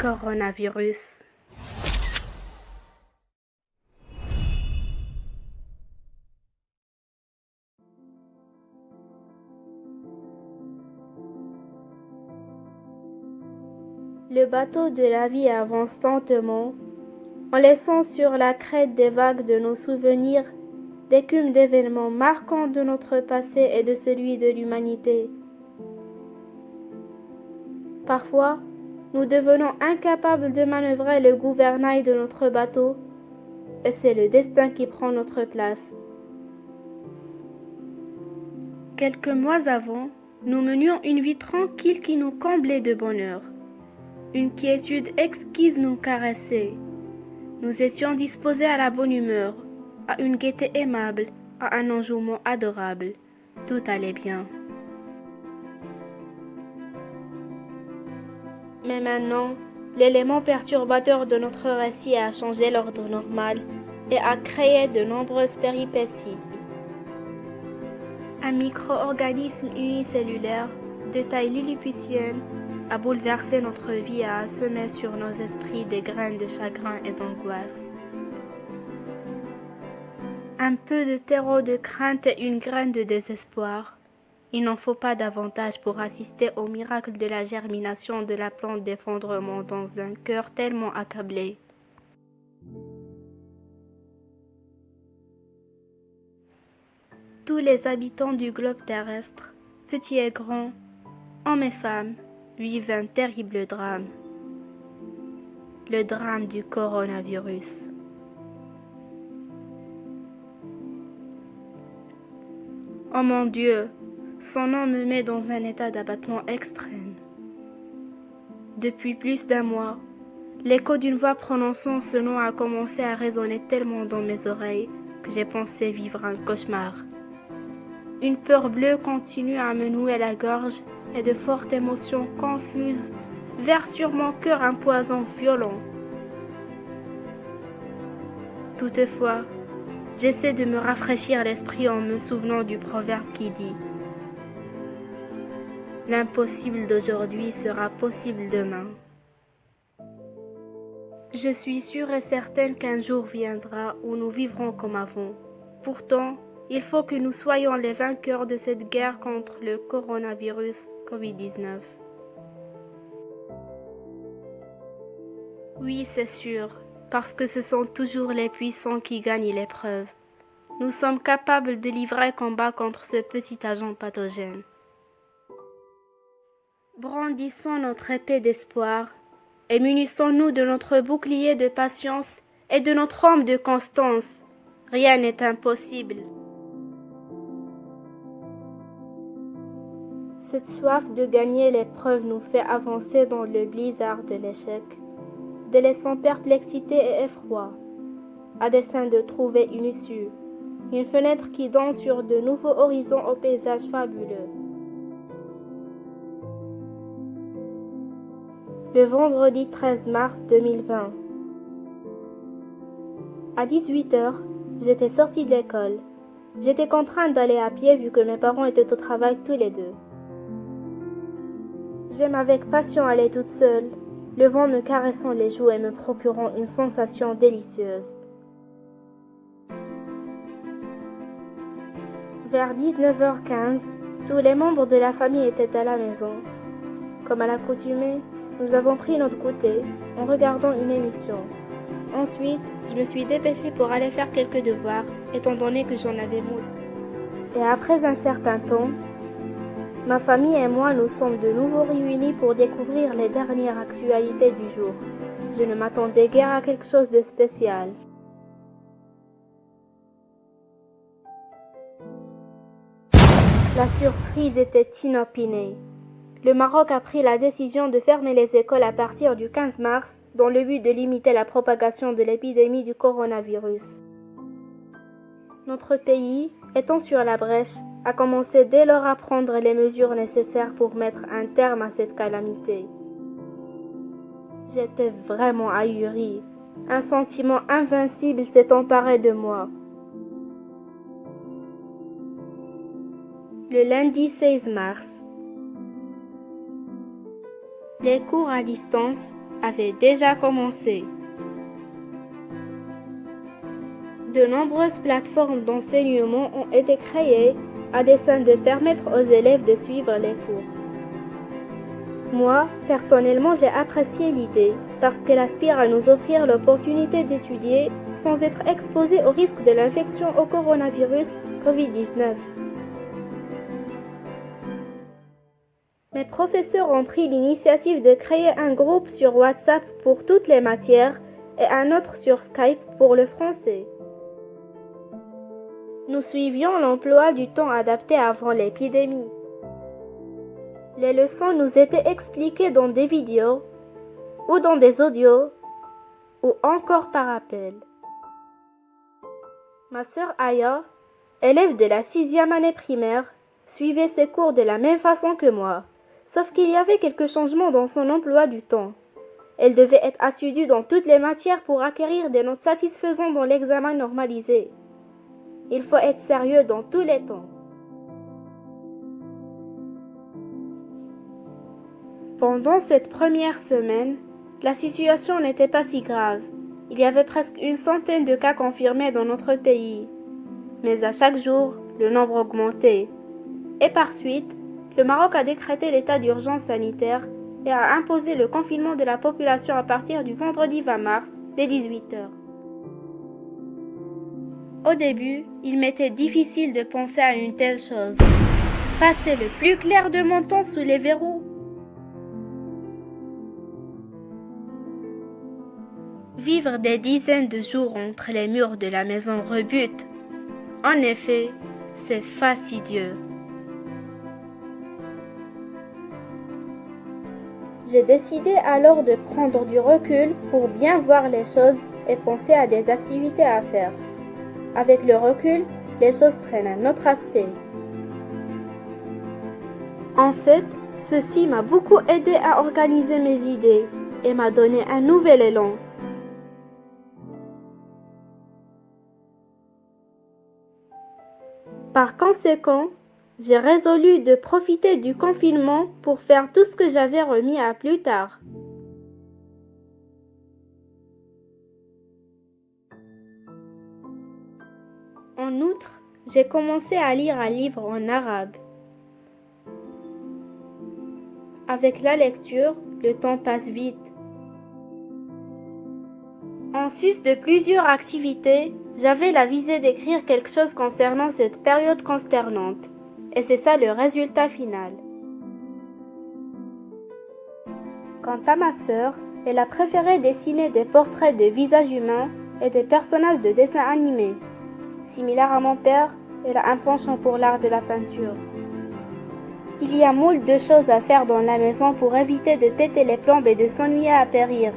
Coronavirus. Le bateau de la vie avance lentement, en laissant sur la crête des vagues de nos souvenirs l'écume d'événements marquants de notre passé et de celui de l'humanité. Parfois, nous devenons incapables de manœuvrer le gouvernail de notre bateau, et c'est le destin qui prend notre place. Quelques mois avant, nous menions une vie tranquille qui nous comblait de bonheur. Une quiétude exquise nous caressait. Nous étions disposés à la bonne humeur, à une gaieté aimable, à un enjouement adorable. Tout allait bien. Mais maintenant, l'élément perturbateur de notre récit a changé l'ordre normal et a créé de nombreuses péripéties. Un micro-organisme unicellulaire de taille lilliputienne a bouleversé notre vie et a semé sur nos esprits des graines de chagrin et d'angoisse. Un peu de terreau de crainte et une graine de désespoir. Il n'en faut pas davantage pour assister au miracle de la germination de la plante d'effondrement dans un cœur tellement accablé. Tous les habitants du globe terrestre, petits et grands, hommes et femmes, vivent un terrible drame. Le drame du coronavirus. Oh mon Dieu, son nom me met dans un état d'abattement extrême. Depuis plus d'un mois, l'écho d'une voix prononçant ce nom a commencé à résonner tellement dans mes oreilles que j'ai pensé vivre un cauchemar. Une peur bleue continue à me nouer la gorge et de fortes émotions confuses versent sur mon cœur un poison violent. Toutefois, j'essaie de me rafraîchir l'esprit en me souvenant du proverbe qui dit « L'impossible d'aujourd'hui sera possible demain ». Je suis sûre et certaine qu'un jour viendra où nous vivrons comme avant. Pourtant, il faut que nous soyons les vainqueurs de cette guerre contre le coronavirus Covid-19. Oui, c'est sûr, parce que ce sont toujours les puissants qui gagnent l'épreuve. Nous sommes capables de livrer combat contre ce petit agent pathogène. Brandissons notre épée d'espoir et munissons-nous de notre bouclier de patience et de notre arme de constance. Rien n'est impossible. Cette soif de gagner l'épreuve nous fait avancer dans le blizzard de l'échec, délaissant perplexité et effroi, à dessein de trouver une issue, une fenêtre qui donne sur de nouveaux horizons au paysage fabuleux. Le vendredi 13 mars 2020. À 18h, j'étais sortie de l'école. J'étais contrainte d'aller à pied vu que mes parents étaient au travail tous les deux. J'aime avec passion aller toute seule, le vent me caressant les joues et me procurant une sensation délicieuse. Vers 19h15, tous les membres de la famille étaient à la maison. Comme à l'accoutumée, nous avons pris notre goûter en regardant une émission. Ensuite, je me suis dépêchée pour aller faire quelques devoirs, étant donné que j'en avais moult. Et après un certain temps, ma famille et moi nous sommes de nouveau réunis pour découvrir les dernières actualités du jour. Je ne m'attendais guère à quelque chose de spécial. La surprise était inopinée. Le Maroc a pris la décision de fermer les écoles à partir du 15 mars dans le but de limiter la propagation de l'épidémie du coronavirus. Notre pays, étant sur la brèche, a commencé dès lors à prendre les mesures nécessaires pour mettre un terme à cette calamité. J'étais vraiment ahurie. Un sentiment invincible s'est emparé de moi. Le lundi 16 mars. Les cours à distance avait déjà commencé. De nombreuses plateformes d'enseignement ont été créées à dessein de permettre aux élèves de suivre les cours. Moi, personnellement, j'ai apprécié l'idée parce qu'elle aspire à nous offrir l'opportunité d'étudier sans être exposé au risque de l'infection au coronavirus COVID-19. Mes professeurs ont pris l'initiative de créer un groupe sur WhatsApp pour toutes les matières et un autre sur Skype pour le français. Nous suivions l'emploi du temps adapté avant l'épidémie. Les leçons nous étaient expliquées dans des vidéos ou dans des audios ou encore par appel. Ma sœur Aya, élève de la 6e année primaire, suivait ses cours de la même façon que moi, sauf qu'il y avait quelques changements dans son emploi du temps. Elle devait être assidue dans toutes les matières pour acquérir des notes satisfaisantes dans l'examen normalisé. Il faut être sérieux dans tous les temps. Pendant cette première semaine, la situation n'était pas si grave. Il y avait presque une centaine de cas confirmés dans notre pays. Mais à chaque jour, le nombre augmentait. Et par suite, le Maroc a décrété l'état d'urgence sanitaire et a imposé le confinement de la population à partir du vendredi 20 mars, dès 18h. Au début, il m'était difficile de penser à une telle chose. Passer le plus clair de mon temps sous les verrous. Vivre des dizaines de jours entre les murs de la maison rebute. En effet, c'est fastidieux. J'ai décidé alors de prendre du recul pour bien voir les choses et penser à des activités à faire. Avec le recul, les choses prennent un autre aspect. En fait, ceci m'a beaucoup aidé à organiser mes idées et m'a donné un nouvel élan. Par conséquent, j'ai résolu de profiter du confinement pour faire tout ce que j'avais remis à plus tard. En outre, j'ai commencé à lire un livre en arabe. Avec la lecture, le temps passe vite. En sus de plusieurs activités, j'avais la visée d'écrire quelque chose concernant cette période consternante. Et c'est ça le résultat final. Quant à ma sœur, elle a préféré dessiner des portraits de visages humains et des personnages de dessins animés. Similaire à mon père, elle a un penchant pour l'art de la peinture. Il y a moult de choses à faire dans la maison pour éviter de péter les plombs et de s'ennuyer à périr.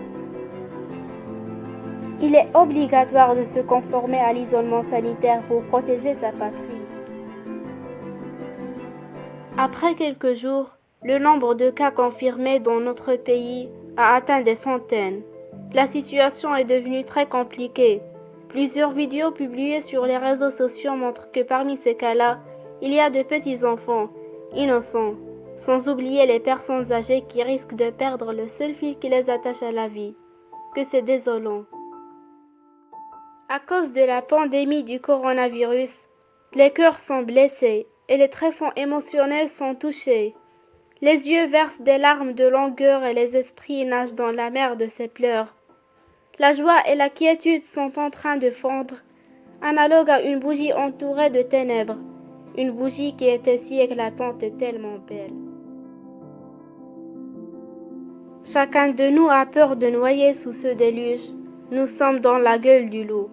Il est obligatoire de se conformer à l'isolement sanitaire pour protéger sa patrie. Après quelques jours, le nombre de cas confirmés dans notre pays a atteint des centaines. La situation est devenue très compliquée. Plusieurs vidéos publiées sur les réseaux sociaux montrent que parmi ces cas-là, il y a de petits enfants, innocents, sans oublier les personnes âgées qui risquent de perdre le seul fil qui les attache à la vie. Que c'est désolant. À cause de la pandémie du coronavirus, les cœurs sont blessés et les tréfonds émotionnels sont touchés. Les yeux versent des larmes de langueur et les esprits nagent dans la mer de ses pleurs. La joie et la quiétude sont en train de fondre, analogue à une bougie entourée de ténèbres, une bougie qui était si éclatante et tellement belle. Chacun de nous a peur de noyer sous ce déluge. Nous sommes dans la gueule du loup.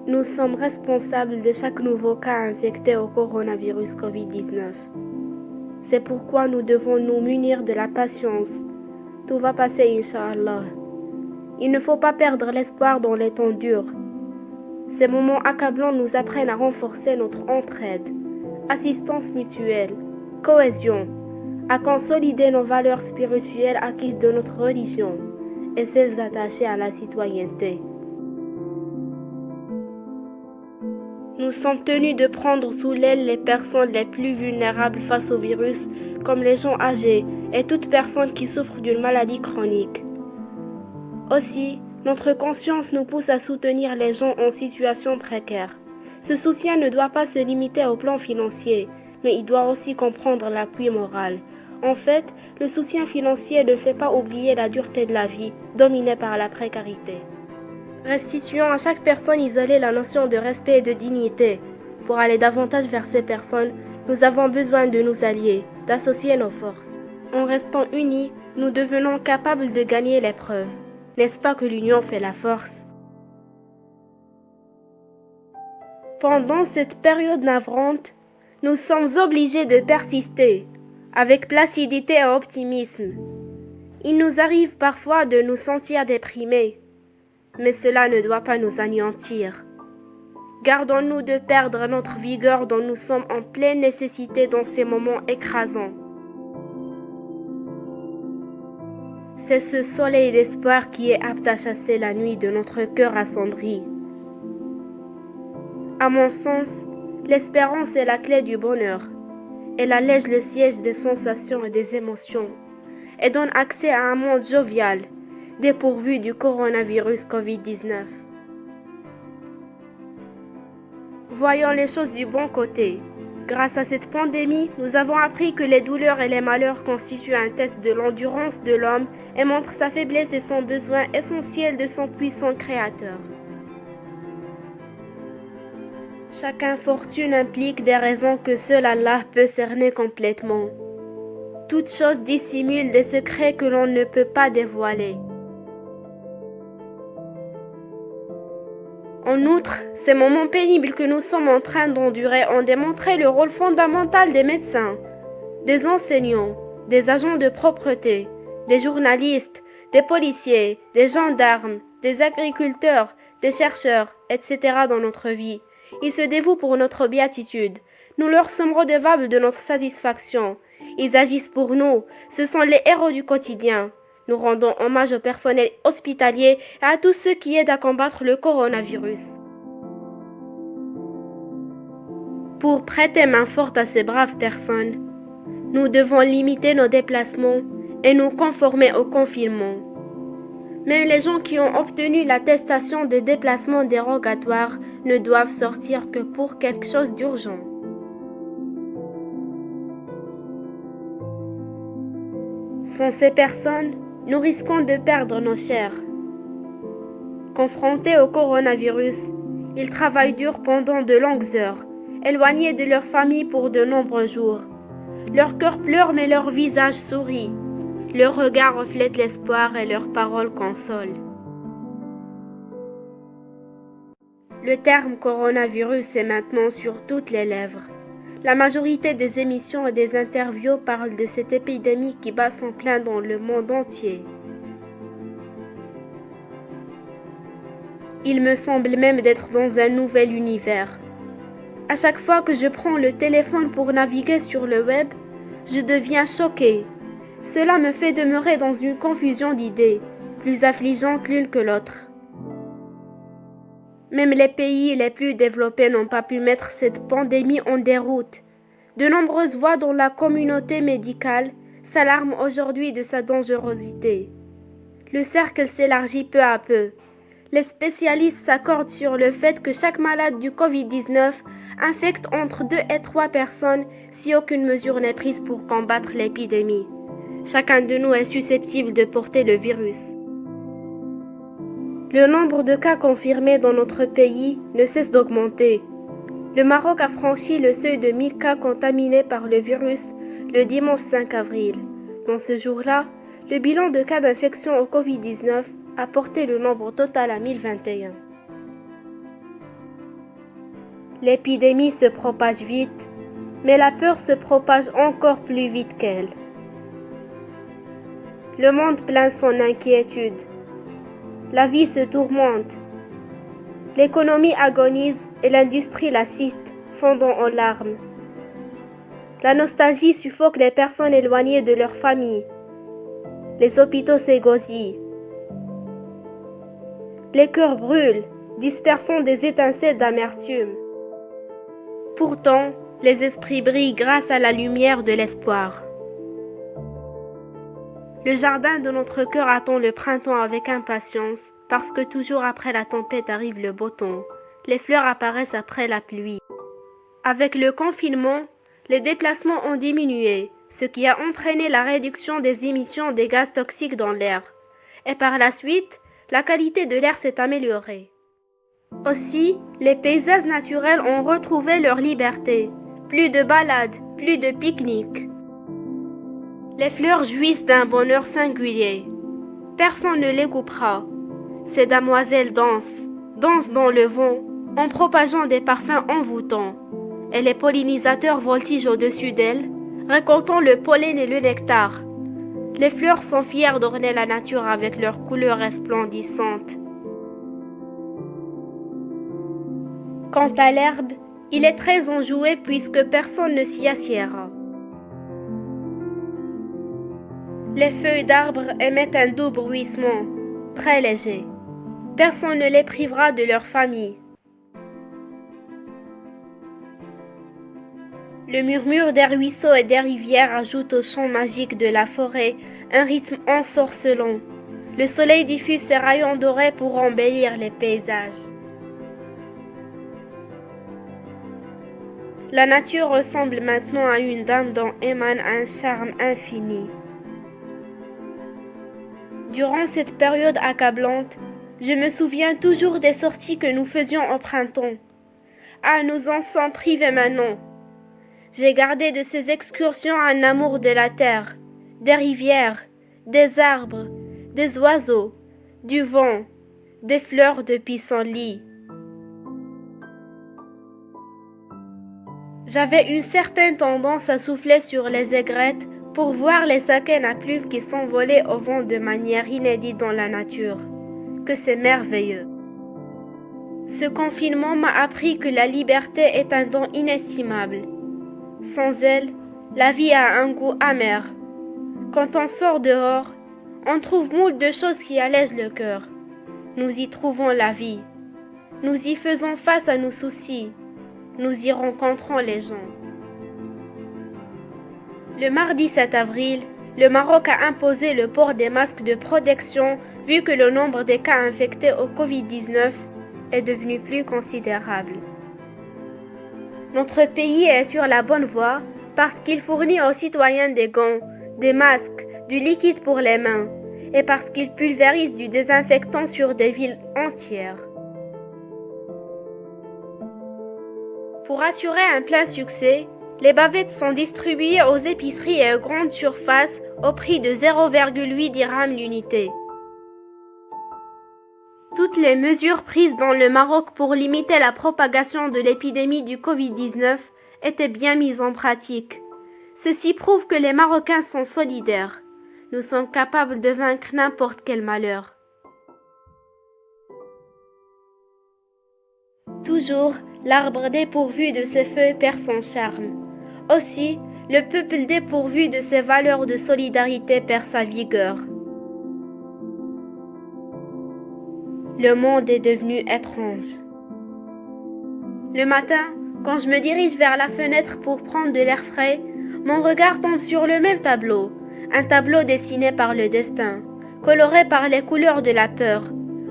Nous sommes responsables de chaque nouveau cas infecté au coronavirus COVID-19. C'est pourquoi nous devons nous munir de la patience. Tout va passer, Inch'Allah. Il ne faut pas perdre l'espoir dans les temps durs. Ces moments accablants nous apprennent à renforcer notre entraide, assistance mutuelle, cohésion, à consolider nos valeurs spirituelles acquises de notre religion et celles attachées à la citoyenneté. Nous sommes tenus de prendre sous l'aile les personnes les plus vulnérables face au virus, comme les gens âgés, et toute personne qui souffre d'une maladie chronique. Aussi, notre conscience nous pousse à soutenir les gens en situation précaire. Ce soutien ne doit pas se limiter au plan financier, mais il doit aussi comprendre l'appui moral. En fait, le soutien financier ne fait pas oublier la dureté de la vie, dominée par la précarité. Restituons à chaque personne isolée la notion de respect et de dignité. Pour aller davantage vers ces personnes, nous avons besoin de nous allier, d'associer nos forces. En restant unis, nous devenons capables de gagner l'épreuve. N'est-ce pas que l'union fait la force? Pendant cette période navrante, nous sommes obligés de persister, avec placidité et optimisme. Il nous arrive parfois de nous sentir déprimés, mais cela ne doit pas nous anéantir. Gardons-nous de perdre notre vigueur dont nous sommes en pleine nécessité dans ces moments écrasants. C'est ce soleil d'espoir qui est apte à chasser la nuit de notre cœur assombri. À mon sens, l'espérance est la clé du bonheur. Elle allège le siège des sensations et des émotions et donne accès à un monde jovial, dépourvu du coronavirus Covid-19. Voyons les choses du bon côté. Grâce à cette pandémie, nous avons appris que les douleurs et les malheurs constituent un test de l'endurance de l'homme et montrent sa faiblesse et son besoin essentiel de son puissant Créateur. Chaque infortune implique des raisons que seul Allah peut cerner complètement. Toute chose dissimule des secrets que l'on ne peut pas dévoiler. En outre, ces moments pénibles que nous sommes en train d'endurer ont démontré le rôle fondamental des médecins, des enseignants, des agents de propreté, des journalistes, des policiers, des gendarmes, des agriculteurs, des chercheurs, etc. dans notre vie. Ils se dévouent pour notre béatitude. Nous leur sommes redevables de notre satisfaction. Ils agissent pour nous. Ce sont les héros du quotidien. Nous rendons hommage au personnel hospitalier et à tous ceux qui aident à combattre le coronavirus. Pour prêter main forte à ces braves personnes, nous devons limiter nos déplacements et nous conformer au confinement. Même les gens qui ont obtenu l'attestation de déplacement dérogatoire ne doivent sortir que pour quelque chose d'urgent. Sans ces personnes, nous risquons de perdre nos chers. Confrontés au coronavirus, ils travaillent dur pendant de longues heures, éloignés de leur famille pour de nombreux jours. Leur cœur pleure mais leur visage sourit. Leur regard reflète l'espoir et leurs paroles consolent. Le terme coronavirus est maintenant sur toutes les lèvres. La majorité des émissions et des interviews parlent de cette épidémie qui bat son plein dans le monde entier. Il me semble même d'être dans un nouvel univers. À chaque fois que je prends le téléphone pour naviguer sur le web, je deviens choquée. Cela me fait demeurer dans une confusion d'idées, plus affligeante l'une que l'autre. Même les pays les plus développés n'ont pas pu mettre cette pandémie en déroute. De nombreuses voix dans la communauté médicale s'alarment aujourd'hui de sa dangerosité. Le cercle s'élargit peu à peu. Les spécialistes s'accordent sur le fait que chaque malade du Covid-19 infecte entre 2 et 3 personnes si aucune mesure n'est prise pour combattre l'épidémie. Chacun de nous est susceptible de porter le virus. Le nombre de cas confirmés dans notre pays ne cesse d'augmenter. Le Maroc a franchi le seuil de 1000 cas contaminés par le virus le dimanche 5 avril. Dans ce jour-là, le bilan de cas d'infection au Covid-19 a porté le nombre total à 1021. L'épidémie se propage vite, mais la peur se propage encore plus vite qu'elle. Le monde plaint son inquiétude. La vie se tourmente. L'économie agonise et l'industrie l'assiste, fondant en larmes. La nostalgie suffoque les personnes éloignées de leur famille. Les hôpitaux s'égosillent. Les cœurs brûlent, dispersant des étincelles d'amertume. Pourtant, les esprits brillent grâce à la lumière de l'espoir. Le jardin de notre cœur attend le printemps avec impatience, parce que toujours après la tempête arrive le beau temps. Les fleurs apparaissent après la pluie. Avec le confinement, les déplacements ont diminué, ce qui a entraîné la réduction des émissions des gaz toxiques dans l'air. Et par la suite, la qualité de l'air s'est améliorée. Aussi, les paysages naturels ont retrouvé leur liberté. Plus de balades, plus de pique-niques. Les fleurs jouissent d'un bonheur singulier. Personne ne les coupera. Ces damoiselles dansent dans le vent, en propageant des parfums envoûtants. Et les pollinisateurs voltigent au-dessus d'elles, récoltant le pollen et le nectar. Les fleurs sont fières d'orner la nature avec leurs couleurs resplendissantes. Quant à l'herbe, il est très enjoué puisque personne ne s'y assiera. Les feuilles d'arbres émettent un doux bruissement, très léger. Personne ne les privera de leur famille. Le murmure des ruisseaux et des rivières ajoute au chant magique de la forêt un rythme ensorcelant. Le soleil diffuse ses rayons dorés pour embellir les paysages. La nature ressemble maintenant à une dame dont émane un charme infini. Durant cette période accablante, je me souviens toujours des sorties que nous faisions au printemps. Ah, nous en sommes privés maintenant. J'ai gardé de ces excursions un amour de la terre, des rivières, des arbres, des oiseaux, du vent, des fleurs de pissenlit. J'avais une certaine tendance à souffler sur les aigrettes pour voir les sakènes à plumes qui s'envolaient au vent de manière inédite dans la nature. Que c'est merveilleux. Ce confinement m'a appris que la liberté est un don inestimable. Sans elle, la vie a un goût amer. Quand on sort dehors, on trouve moult de choses qui allègent le cœur. Nous y trouvons la vie. Nous y faisons face à nos soucis. Nous y rencontrons les gens. Le mardi 7 avril, le Maroc a imposé le port des masques de protection vu que le nombre des cas infectés au Covid-19 est devenu plus considérable. Notre pays est sur la bonne voie parce qu'il fournit aux citoyens des gants, des masques, du liquide pour les mains et parce qu'il pulvérise du désinfectant sur des villes entières. Pour assurer un plein succès, les bavettes sont distribuées aux épiceries et aux grandes surfaces au prix de 0,8 dirhams l'unité. Toutes les mesures prises dans le Maroc pour limiter la propagation de l'épidémie du Covid-19 étaient bien mises en pratique. Ceci prouve que les Marocains sont solidaires. Nous sommes capables de vaincre n'importe quel malheur. Toujours, l'arbre dépourvu de ses feuilles perd son charme. Aussi, le peuple dépourvu de ses valeurs de solidarité perd sa vigueur. Le monde est devenu étrange. Le matin, quand je me dirige vers la fenêtre pour prendre de l'air frais, mon regard tombe sur le même tableau, un tableau dessiné par le destin, coloré par les couleurs de la peur,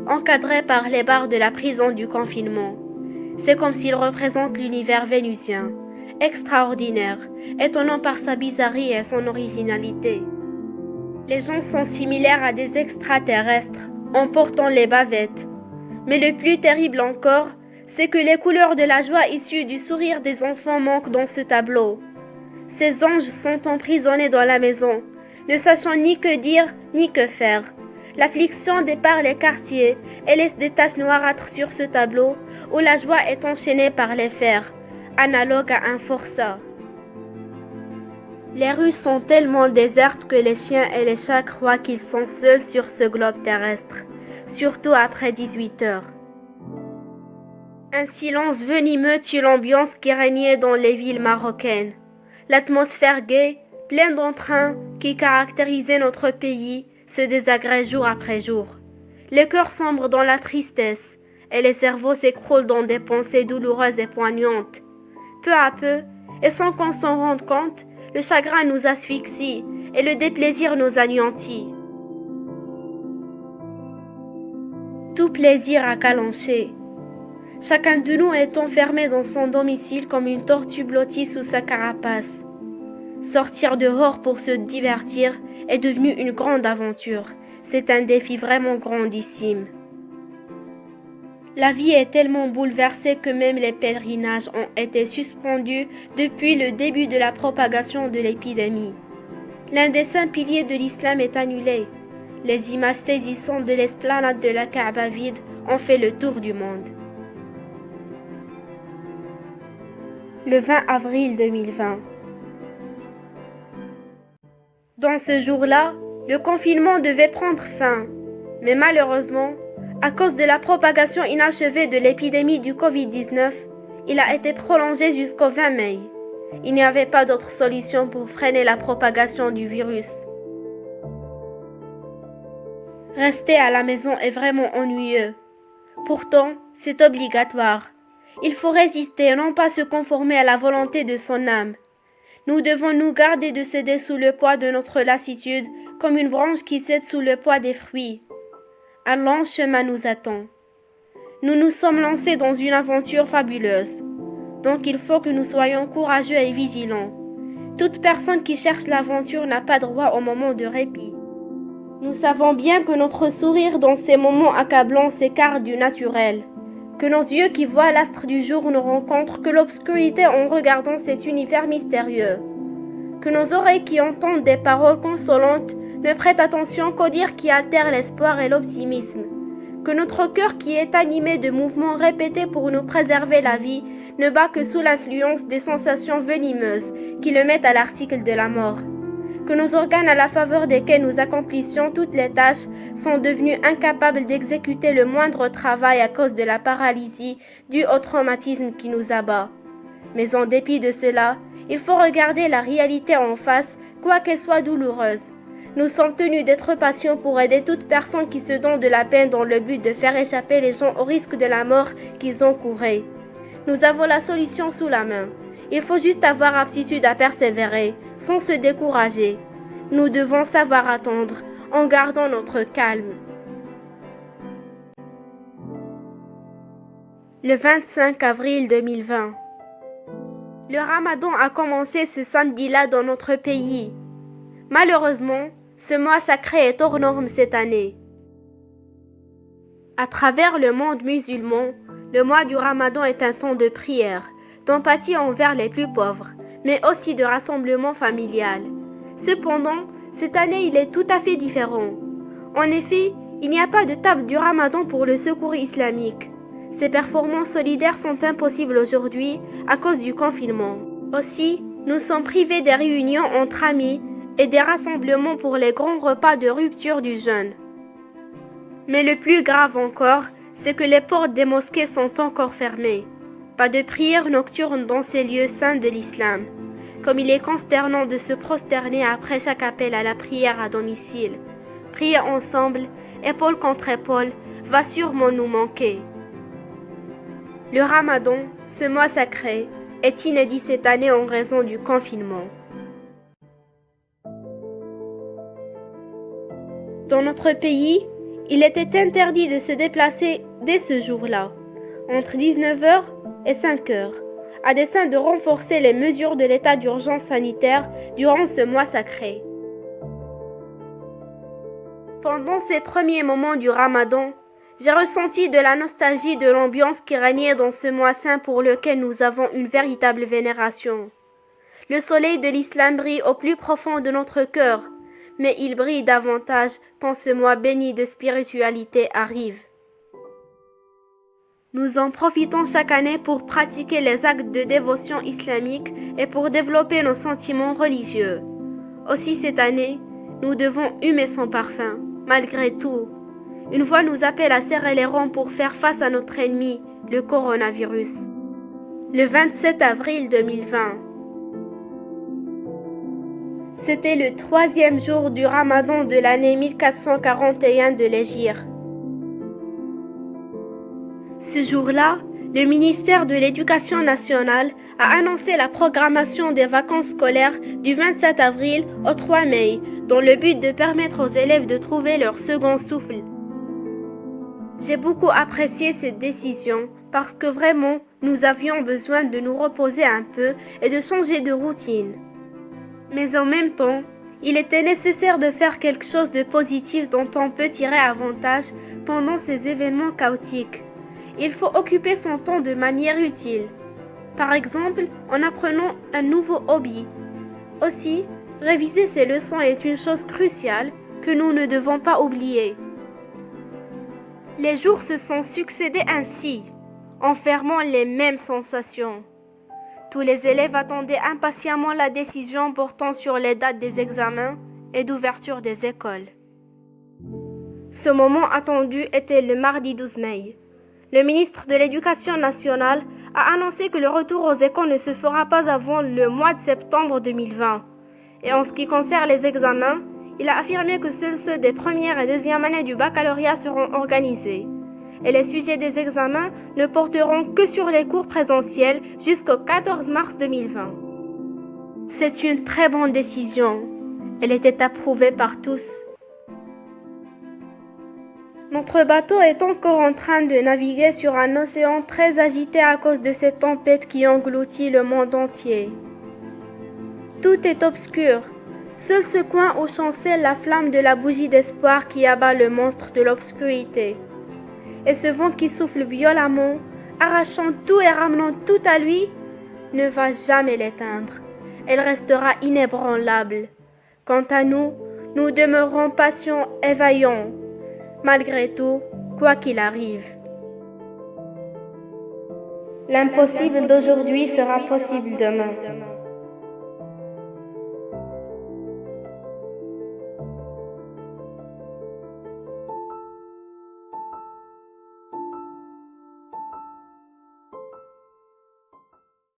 encadré par les barres de la prison du confinement. C'est comme s'il représente l'univers vénusien, extraordinaire, étonnant par sa bizarrerie et son originalité. Les gens sont similaires à des extraterrestres, en portant les bavettes. Mais le plus terrible encore, c'est que les couleurs de la joie issues du sourire des enfants manquent dans ce tableau. Ces anges sont emprisonnés dans la maison, ne sachant ni que dire, ni que faire. L'affliction dépare les quartiers et laisse des taches noirâtres sur ce tableau où la joie est enchaînée par les fers, analogue à un forçat. Les rues sont tellement désertes que les chiens et les chats croient qu'ils sont seuls sur ce globe terrestre, surtout après 18 heures. Un silence venimeux tue l'ambiance qui régnait dans les villes marocaines. L'atmosphère gaie, pleine d'entrain qui caractérisait notre pays, se désagrège jour après jour. Les cœurs sombrent dans la tristesse et les cerveaux s'écroulent dans des pensées douloureuses et poignantes. Peu à peu, et sans qu'on s'en rende compte, le chagrin nous asphyxie et le déplaisir nous anéantit. Tout plaisir a calanché. Chacun de nous est enfermé dans son domicile comme une tortue blottie sous sa carapace. Sortir dehors pour se divertir est devenu une grande aventure. C'est un défi vraiment grandissime. La vie est tellement bouleversée que même les pèlerinages ont été suspendus depuis le début de la propagation de l'épidémie. L'un des 5 piliers de l'islam est annulé. Les images saisissantes de l'esplanade de la Kaaba vide ont fait le tour du monde. Le 20 avril 2020. Dans ce jour-là, le confinement devait prendre fin, mais malheureusement, à cause de la propagation inachevée de l'épidémie du Covid-19, il a été prolongé jusqu'au 20 mai. Il n'y avait pas d'autre solution pour freiner la propagation du virus. Rester à la maison est vraiment ennuyeux. Pourtant, c'est obligatoire. Il faut résister et non pas se conformer à la volonté de son âme. Nous devons nous garder de céder sous le poids de notre lassitude comme une branche qui cède sous le poids des fruits. Un long chemin nous attend. Nous nous sommes lancés dans une aventure fabuleuse. Donc il faut que nous soyons courageux et vigilants. Toute personne qui cherche l'aventure n'a pas droit au moment de répit. Nous savons bien que notre sourire dans ces moments accablants s'écarte du naturel. Que nos yeux qui voient l'astre du jour ne rencontrent que l'obscurité en regardant cet univers mystérieux. Que nos oreilles qui entendent des paroles consolantes ne prêtent attention qu'aux dires qui altèrent l'espoir et l'optimisme. Que notre cœur qui est animé de mouvements répétés pour nous préserver la vie ne bat que sous l'influence des sensations venimeuses qui le mettent à l'article de la mort. Que nos organes à la faveur desquels nous accomplissions toutes les tâches sont devenus incapables d'exécuter le moindre travail à cause de la paralysie due au traumatisme qui nous abat. Mais en dépit de cela, il faut regarder la réalité en face, quoi qu'elle soit douloureuse. Nous sommes tenus d'être patients pour aider toute personne qui se donne de la peine dans le but de faire échapper les gens au risque de la mort qu'ils encouraient. Nous avons la solution sous la main. Il faut juste avoir aptitude à persévérer, sans se décourager. Nous devons savoir attendre, en gardant notre calme. Le 25 avril 2020. Le Ramadan a commencé ce samedi-là dans notre pays. Malheureusement, ce mois sacré est hors norme cette année. À travers le monde musulman, le mois du Ramadan est un temps de prière, d'empathie envers les plus pauvres, mais aussi de rassemblement familial. Cependant, cette année, il est tout à fait différent. En effet, il n'y a pas de table du Ramadan pour le secours islamique. Ces performances solidaires sont impossibles aujourd'hui à cause du confinement. Aussi, nous sommes privés des réunions entre amis et des rassemblements pour les grands repas de rupture du jeûne. Mais le plus grave encore, c'est que les portes des mosquées sont encore fermées. Pas de prière nocturne dans ces lieux saints de l'islam. Comme il est consternant de se prosterner après chaque appel à la prière à domicile. Prier ensemble, épaule contre épaule, va sûrement nous manquer. Le Ramadan, ce mois sacré, est inédit cette année en raison du confinement. Dans notre pays, il était interdit de se déplacer dès ce jour-là, entre 19h et 5h, à dessein de renforcer les mesures de l'état d'urgence sanitaire durant ce mois sacré. Pendant ces premiers moments du Ramadan, j'ai ressenti de la nostalgie de l'ambiance qui régnait dans ce mois saint pour lequel nous avons une véritable vénération. Le soleil de l'islam brille au plus profond de notre cœur, mais il brille davantage quand ce mois béni de spiritualité arrive. Nous en profitons chaque année pour pratiquer les actes de dévotion islamique et pour développer nos sentiments religieux. Aussi cette année, nous devons humer son parfum, malgré tout. Une voix nous appelle à serrer les rangs pour faire face à notre ennemi, le coronavirus. Le 27 avril 2020. C'était le 3e jour du Ramadan de l'année 1441 de l'Hégire. Ce jour-là, Le ministère de l'Éducation nationale a annoncé la programmation des vacances scolaires du 27 avril au 3 mai, dans le but de permettre aux élèves de trouver leur second souffle. J'ai beaucoup apprécié cette décision parce que vraiment, nous avions besoin de nous reposer un peu et de changer de routine. Mais en même temps, il était nécessaire de faire quelque chose de positif dont on peut tirer avantage pendant ces événements chaotiques. Il faut occuper son temps de manière utile. Par exemple, en apprenant un nouveau hobby. Aussi, réviser ses leçons est une chose cruciale que nous ne devons pas oublier. Les jours se sont succédés ainsi, enfermant les mêmes sensations. Tous les élèves attendaient impatiemment la décision portant sur les dates des examens et d'ouverture des écoles. Ce moment attendu était le mardi 12 mai. Le ministre de l'Éducation nationale a annoncé que le retour aux écoles ne se fera pas avant le mois de septembre 2020. Et en ce qui concerne les examens, il a affirmé que seuls ceux des premières et deuxièmes années du baccalauréat seront organisés. Et les sujets des examens ne porteront que sur les cours présentiels jusqu'au 14 mars 2020. C'est une très bonne décision. Elle était approuvée par tous. Notre bateau est encore en train de naviguer sur un océan très agité à cause de cette tempête qui engloutit le monde entier. Tout est obscur. Seul ce coin où chancelle la flamme de la bougie d'espoir qui abat le monstre de l'obscurité. Et ce vent qui souffle violemment, arrachant tout et ramenant tout à lui, ne va jamais l'éteindre. Elle restera inébranlable. Quant à nous, nous demeurons patients et vaillants. Malgré tout, quoi qu'il arrive. L'impossible d'aujourd'hui sera possible demain.